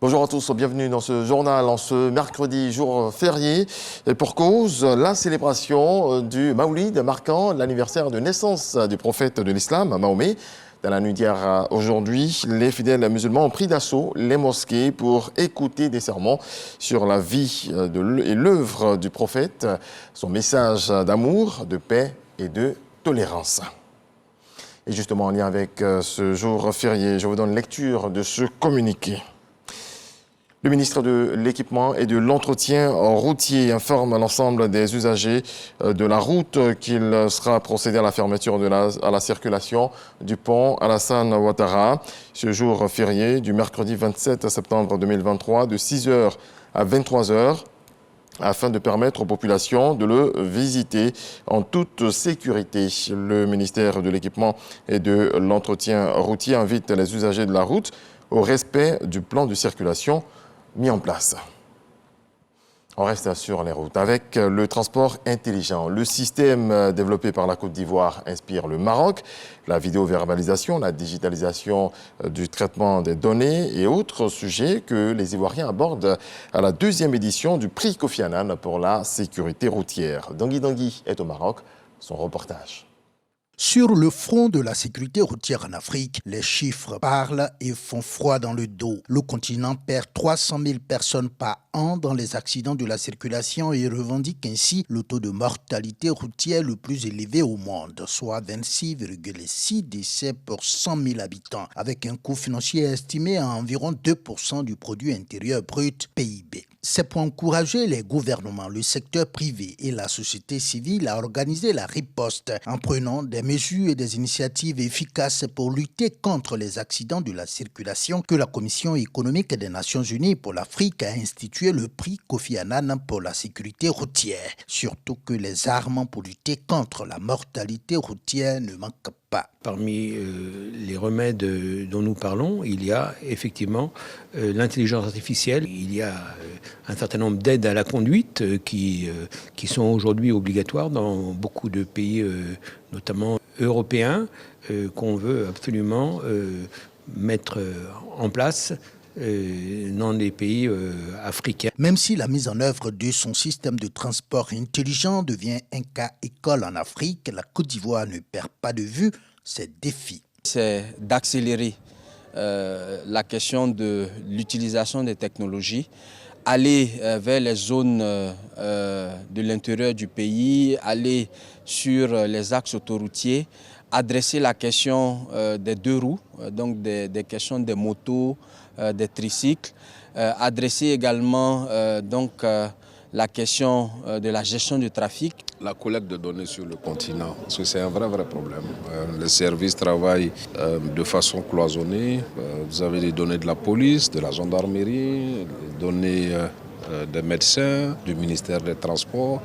Bonjour à tous, bienvenue dans ce journal en ce mercredi, jour férié. Et pour cause, la célébration du Maoulid marquant l'anniversaire de naissance du prophète de l'islam, Mahomet. Dans la nuit d'hier aujourd'hui, les fidèles musulmans ont pris d'assaut les mosquées pour écouter des sermons sur la vie et l'œuvre du prophète, son message d'amour, de paix et de tolérance. Et justement, en lien avec ce jour férié, je vous donne lecture de ce communiqué. Le ministre de l'Équipement et de l'Entretien routier informe l'ensemble des usagers de la route qu'il sera procédé à la fermeture à la circulation du pont Alassane Ouattara. Ce jour férié du mercredi 27 septembre 2023 de 6h à 23h afin de permettre aux populations de le visiter en toute sécurité. Le ministère de l'Équipement et de l'Entretien routier invite les usagers de la route au respect du plan de circulation mis en place. On reste sur les routes avec le transport intelligent. Le système développé par la Côte d'Ivoire inspire le Maroc. La vidéo-verbalisation, la digitalisation du traitement des données et autres sujets que les Ivoiriens abordent à la 2e édition du prix Kofi Annan pour la sécurité routière. Dangui est au Maroc. Son reportage. Sur le front de la sécurité routière en Afrique, les chiffres parlent et font froid dans le dos. Le continent perd 300 000 personnes par an dans les accidents de la circulation et revendique ainsi le taux de mortalité routière le plus élevé au monde, soit 26,6 décès pour 100 000 habitants, avec un coût financier estimé à environ 2% du produit intérieur brut PIB. C'est pour encourager les gouvernements, le secteur privé et la société civile à organiser la riposte en prenant des mesures et des initiatives efficaces pour lutter contre les accidents de la circulation que la Commission économique des Nations Unies pour l'Afrique a institué le prix Kofi Annan pour la sécurité routière. Surtout que les armes pour lutter contre la mortalité routière ne manquent pas. Parmi les remèdes dont nous parlons, il y a effectivement l'intelligence artificielle. Il y a un certain nombre d'aides à la conduite qui sont aujourd'hui obligatoires dans beaucoup de pays, notamment européens, qu'on veut absolument mettre en place dans les pays africains. Même si la mise en œuvre de son système de transport intelligent devient un cas école en Afrique, la Côte d'Ivoire ne perd pas de vue ses défis. C'est d'accélérer la question de l'utilisation des technologies, aller vers les zones de l'intérieur du pays, aller sur les axes autoroutiers, adresser la question des deux roues, donc des questions des motos, des tricycles, adresser également la question de la gestion du trafic. La collecte de données sur le continent, parce que c'est un vrai problème. Les services travaillent de façon cloisonnée. Vous avez les données de la police, de la gendarmerie, les données des médecins, du ministère des Transports.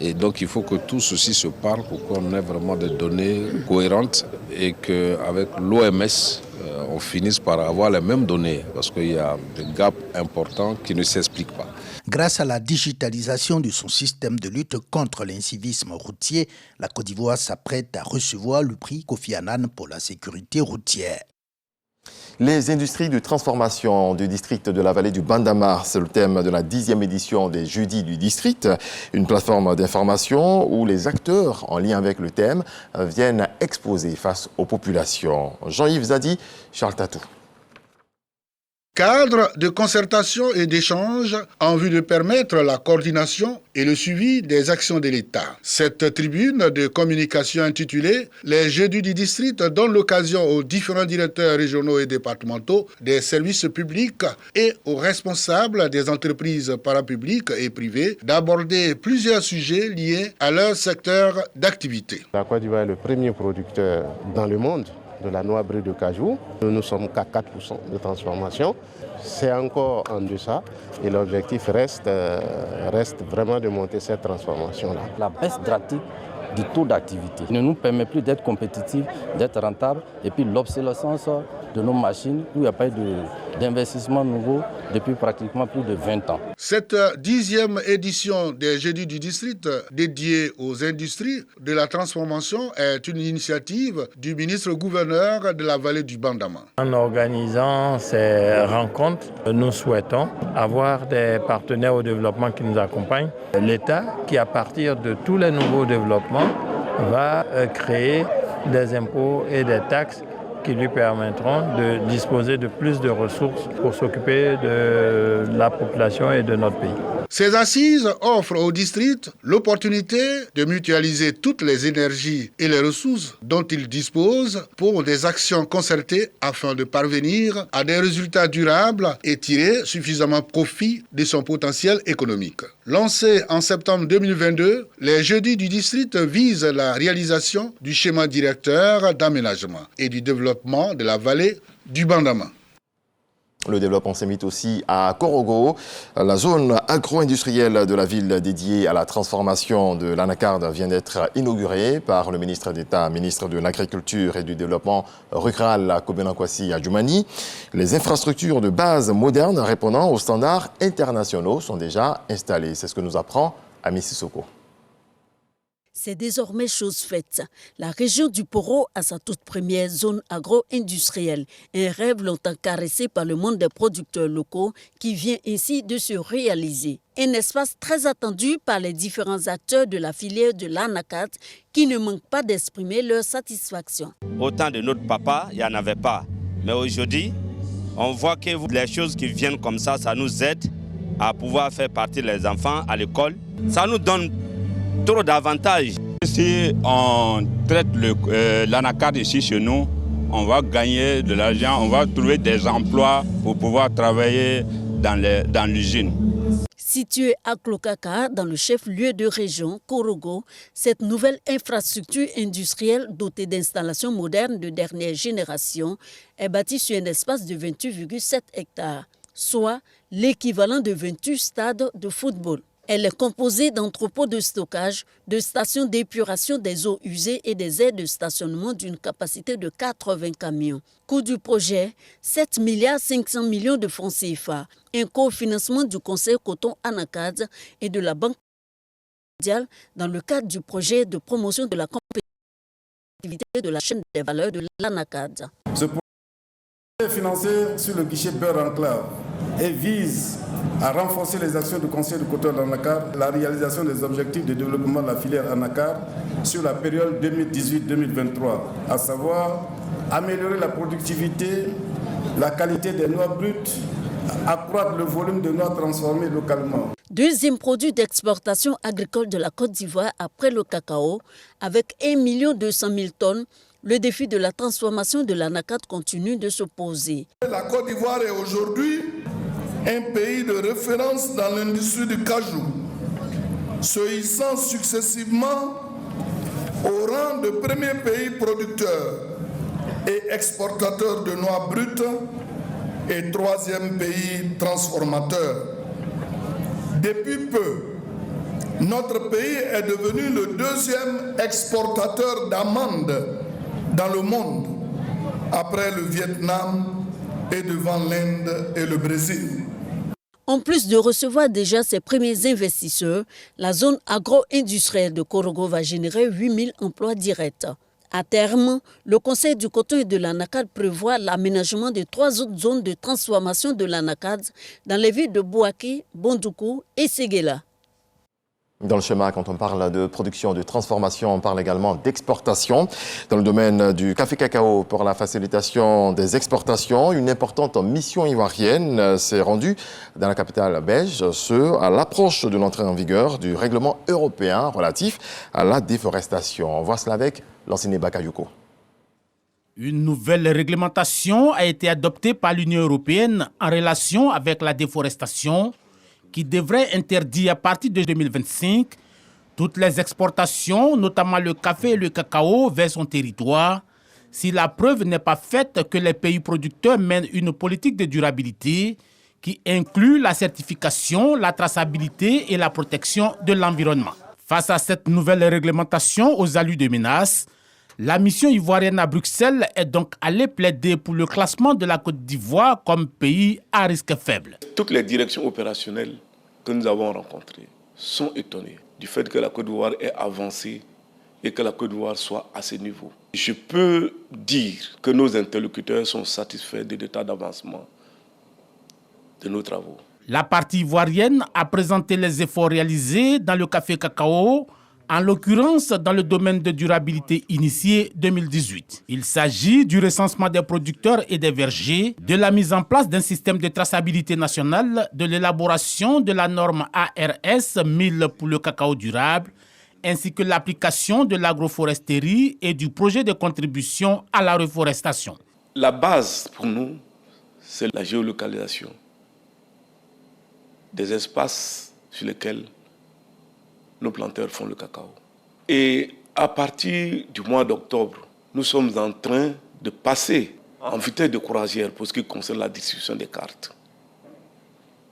Et donc il faut que tout ceci se parle pour qu'on ait vraiment des données cohérentes et qu'avec l'OMS, on finisse par avoir les mêmes données parce qu'il y a des gaps importants qui ne s'expliquent pas. Grâce à la digitalisation de son système de lutte contre l'incivisme routier, la Côte d'Ivoire s'apprête à recevoir le prix Kofi Annan pour la sécurité routière. Les industries de transformation du district de la vallée du Bandama, c'est le thème de la 10e édition des Jeudis du district, une plateforme d'information où les acteurs en lien avec le thème viennent exposer face aux populations. Jean-Yves Zadi, Charles Tatou. Cadre de concertation et d'échange en vue de permettre la coordination et le suivi des actions de l'État. Cette tribune de communication intitulée « Les Jeudis du district » donne l'occasion aux différents directeurs régionaux et départementaux des services publics et aux responsables des entreprises parapubliques et privées d'aborder plusieurs sujets liés à leur secteur d'activité. La Côte d'Ivoire est le premier producteur dans le monde de la noix brune de cajou. Nous ne sommes qu'à 4% de transformation. C'est encore en deçà et l'objectif reste vraiment de monter cette transformation-là. La baisse drastique du taux d'activité. Il ne nous permet plus d'être compétitifs, d'être rentables. Et puis l'obsolescence de nos machines, où il n'y a pas eu d'investissement nouveau depuis pratiquement plus de 20 ans. Cette 10e édition des Jeudis du District dédiée aux industries de la transformation est une initiative du ministre-gouverneur de la vallée du Bandama. En organisant ces rencontres, nous souhaitons avoir des partenaires au développement qui nous accompagnent. L'État, qui à partir de tous les nouveaux développements, va créer des impôts et des taxes qui lui permettront de disposer de plus de ressources pour s'occuper de la population et de notre pays. Ces assises offrent au district l'opportunité de mutualiser toutes les énergies et les ressources dont il dispose pour des actions concertées afin de parvenir à des résultats durables et tirer suffisamment profit de son potentiel économique. Lancés en septembre 2022, les Jeudis du district visent la réalisation du schéma directeur d'aménagement et du développement de la vallée du Bandama. Le développement s'invite aussi à Korogo, la zone agro-industrielle de la ville dédiée à la transformation de l'anacarde vient d'être inaugurée par le ministre d'État, ministre de l'Agriculture et du Développement rural, Kobena Kwasi Adjoumani. Les infrastructures de base modernes répondant aux standards internationaux sont déjà installées. C'est ce que nous apprend Ami Sissoko. C'est désormais chose faite. La région du Poro a sa toute première zone agro-industrielle. Un rêve longtemps caressé par le monde des producteurs locaux qui vient ainsi de se réaliser. Un espace très attendu par les différents acteurs de la filière de l'anacarde qui ne manquent pas d'exprimer leur satisfaction. Au temps de notre papa, il n'y en avait pas. Mais aujourd'hui, on voit que les choses qui viennent comme ça nous aide à pouvoir faire partir les enfants à l'école. Ça nous donne trop d'avantages. Si on traite l'anacarde ici chez nous, on va gagner de l'argent, on va trouver des emplois pour pouvoir travailler dans l'usine. Située à Klokaka, dans le chef-lieu de région, Korogo, cette nouvelle infrastructure industrielle dotée d'installations modernes de dernière génération est bâtie sur un espace de 28,7 hectares, soit l'équivalent de 28 stades de football. Elle est composée d'entrepôts de stockage, de stations d'épuration des eaux usées et des aires de stationnement d'une capacité de 80 camions. Coût du projet, 7 500 millions de francs CFA. Un cofinancement du Conseil Coton Anacarde et de la Banque mondiale dans le cadre du projet de promotion de la compétitivité de la chaîne des valeurs de l'anacarde. Ce projet est financé sur le guichet Beurre Enclave et vise à renforcer les actions du Conseil de coton d'anacarde, la réalisation des objectifs de développement de la filière anacarde sur la période 2018-2023, à savoir améliorer la productivité, la qualité des noix brutes, accroître le volume de noix transformées localement. Deuxième produit d'exportation agricole de la Côte d'Ivoire après le cacao, avec 1 200 000 tonnes, le défi de la transformation de l'anacarde continue de se poser. La Côte d'Ivoire est aujourd'hui un pays de référence dans l'industrie du cajou, se hissant successivement au rang de premier pays producteur et exportateur de noix brutes et troisième pays transformateur. Depuis peu, notre pays est devenu le deuxième exportateur d'amandes dans le monde, après le Vietnam et devant l'Inde et le Brésil. En plus de recevoir déjà ses premiers investisseurs, la zone agro-industrielle de Korogo va générer 8 000 emplois directs. À terme, le Conseil du coton et de l'anacarde prévoit l'aménagement de 3 autres zones de transformation de l'anacarde dans les villes de Bouaké, Bondoukou et Séguéla. Dans le schéma, quand on parle de production, de transformation, on parle également d'exportation. Dans le domaine du café-cacao, pour la facilitation des exportations, une importante mission ivoirienne s'est rendue dans la capitale belge, à l'approche de l'entrée en vigueur du règlement européen relatif à la déforestation. On voit cela avec l'enseignant Bakayuko. Une nouvelle réglementation a été adoptée par l'Union européenne en relation avec la déforestation, qui devrait interdire à partir de 2025 toutes les exportations, notamment le café et le cacao, vers son territoire, si la preuve n'est pas faite que les pays producteurs mènent une politique de durabilité qui inclut la certification, la traçabilité et la protection de l'environnement. Face à cette nouvelle réglementation aux allures de menaces, la mission ivoirienne à Bruxelles est donc allée plaider pour le classement de la Côte d'Ivoire comme pays à risque faible. Toutes les directions opérationnelles que nous avons rencontrées sont étonnées du fait que la Côte d'Ivoire ait avancé et que la Côte d'Ivoire soit à ce niveau. Je peux dire que nos interlocuteurs sont satisfaits de l'état d'avancement de nos travaux. La partie ivoirienne a présenté les efforts réalisés dans le café cacao, en l'occurrence dans le domaine de durabilité initié 2018. Il s'agit du recensement des producteurs et des vergers, de la mise en place d'un système de traçabilité nationale, de l'élaboration de la norme ARS 1000 pour le cacao durable, ainsi que l'application de l'agroforesterie et du projet de contribution à la reforestation. La base pour nous, c'est la géolocalisation des espaces sur lesquels nos planteurs font le cacao. Et à partir du mois d'octobre, nous sommes en train de passer en vitesse de croisière pour ce qui concerne la distribution des cartes.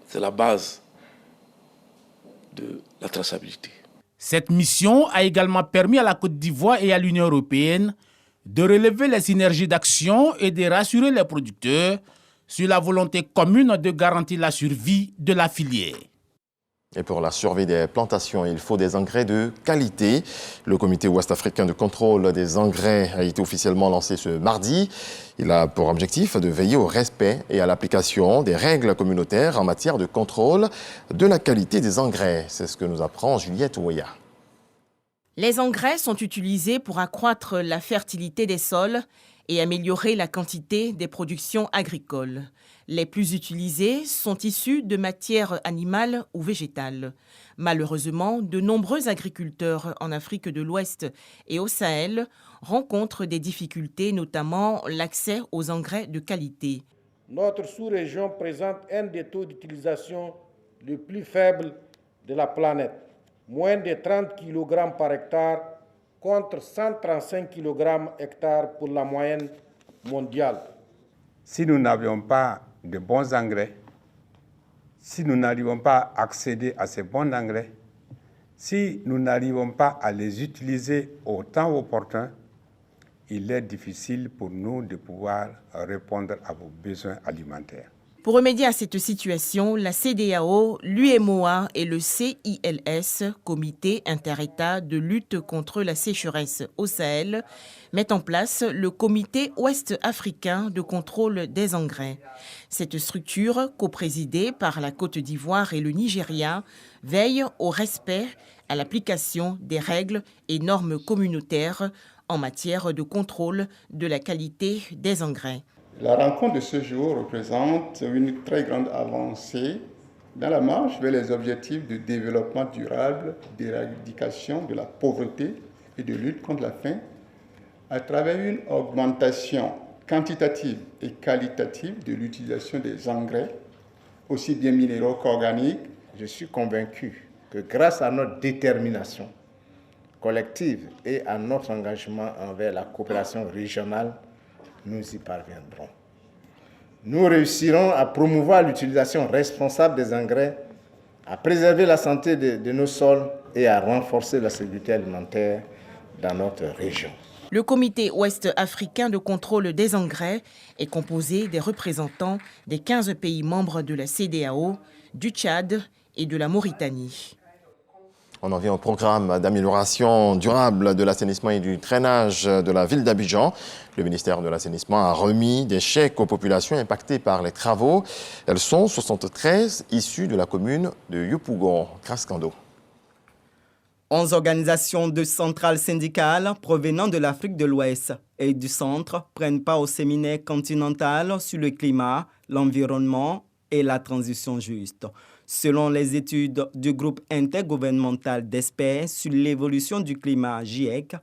C'est la base de la traçabilité. Cette mission a également permis à la Côte d'Ivoire et à l'Union européenne de relever les synergies d'action et de rassurer les producteurs sur la volonté commune de garantir la survie de la filière. Et pour la survie des plantations, il faut des engrais de qualité. Le comité ouest-africain de contrôle des engrais a été officiellement lancé ce mardi. Il a pour objectif de veiller au respect et à l'application des règles communautaires en matière de contrôle de la qualité des engrais. C'est ce que nous apprend Juliette Ouya. Les engrais sont utilisés pour accroître la fertilité des sols et améliorer la quantité des productions agricoles. Les plus utilisés sont issus de matières animales ou végétales. Malheureusement, de nombreux agriculteurs en Afrique de l'Ouest et au Sahel rencontrent des difficultés, notamment l'accès aux engrais de qualité. Notre sous-région présente un des taux d'utilisation le plus faible de la planète, moins de 30 kg par hectare contre 135 kg hectare pour la moyenne mondiale. Si nous n'avions pas de bons engrais, si nous n'arrivons pas à accéder à ces bons engrais, si nous n'arrivons pas à les utiliser au temps opportun, il est difficile pour nous de pouvoir répondre à vos besoins alimentaires. Pour remédier à cette situation, la CEDEAO, l'UEMOA et le CILS, Comité inter-État de lutte contre la sécheresse au Sahel, mettent en place le Comité ouest-africain de contrôle des engrais. Cette structure, coprésidée par la Côte d'Ivoire et le Nigeria, veille au respect, à l'application des règles et normes communautaires en matière de contrôle de la qualité des engrais. La rencontre de ce jour représente une très grande avancée dans la marche vers les objectifs de développement durable, d'éradication de la pauvreté et de lutte contre la faim à travers une augmentation quantitative et qualitative de l'utilisation des engrais, aussi bien minéraux qu'organiques. Je suis convaincu que grâce à notre détermination collective et à notre engagement envers la coopération régionale, nous y parviendrons. Nous réussirons à promouvoir l'utilisation responsable des engrais, à préserver la santé de nos sols et à renforcer la sécurité alimentaire dans notre région. Le Comité ouest-africain de contrôle des engrais est composé des représentants des 15 pays membres de la CEDEAO, du Tchad et de la Mauritanie. On en vient au programme d'amélioration durable de l'assainissement et du drainage de la ville d'Abidjan. Le ministère de l'Assainissement a remis des chèques aux populations impactées par les travaux. Elles sont 73 issues de la commune de Yopougon. Kraskando. 11 organisations de centrales syndicales provenant de l'Afrique de l'Ouest et du centre prennent part au séminaire continental sur le climat, l'environnement et la transition juste. Selon les études du groupe intergouvernemental d'experts sur l'évolution du climat GIEC,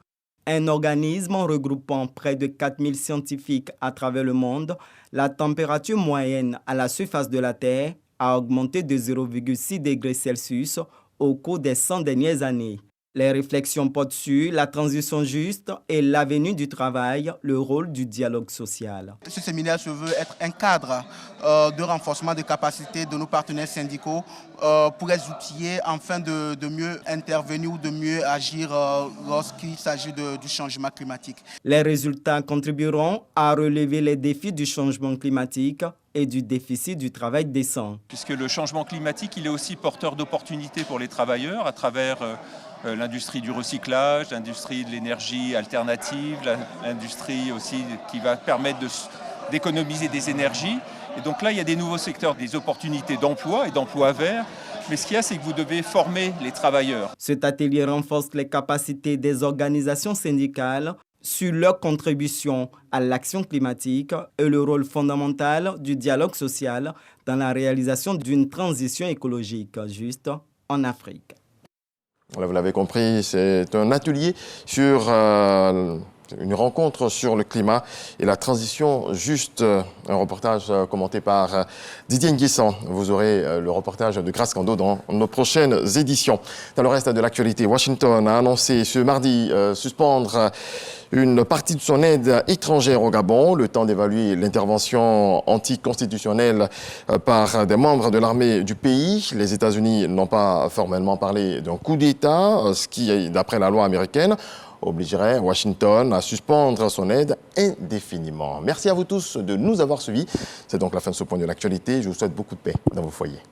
un organisme regroupant près de 4000 scientifiques à travers le monde, la température moyenne à la surface de la Terre a augmenté de 0,6 degrés Celsius au cours des 100 dernières années. Les réflexions portent sur la transition juste et l'avenir du travail, le rôle du dialogue social. Ce séminaire se veut être un cadre de renforcement des capacités de nos partenaires syndicaux pour les outiller afin de mieux intervenir ou de mieux agir lorsqu'il s'agit du changement climatique. Les résultats contribueront à relever les défis du changement climatique et du déficit du travail décent. Puisque le changement climatique, il est aussi porteur d'opportunités pour les travailleurs à travers l'industrie du recyclage, l'industrie de l'énergie alternative, l'industrie aussi qui va permettre d'économiser des énergies. Et donc là, il y a des nouveaux secteurs, des opportunités d'emploi et d'emploi vert. Mais ce qu'il y a, c'est que vous devez former les travailleurs. Cet atelier renforce les capacités des organisations syndicales sur leur contribution à l'action climatique et le rôle fondamental du dialogue social dans la réalisation d'une transition écologique juste en Afrique. Vous l'avez compris, c'est un atelier sur une rencontre sur le climat et la transition juste. Un reportage commenté par Didier Nguessan. Vous aurez le reportage de Grace Kando dans nos prochaines éditions. Dans le reste de l'actualité, Washington a annoncé ce mardi suspendre une partie de son aide étrangère au Gabon, le temps d'évaluer l'intervention anticonstitutionnelle par des membres de l'armée du pays. Les États-Unis n'ont pas formellement parlé d'un coup d'État, ce qui, d'après la loi américaine, obligerait Washington à suspendre son aide indéfiniment. Merci à vous tous de nous avoir suivis. C'est donc la fin de ce point de l'actualité. Je vous souhaite beaucoup de paix dans vos foyers.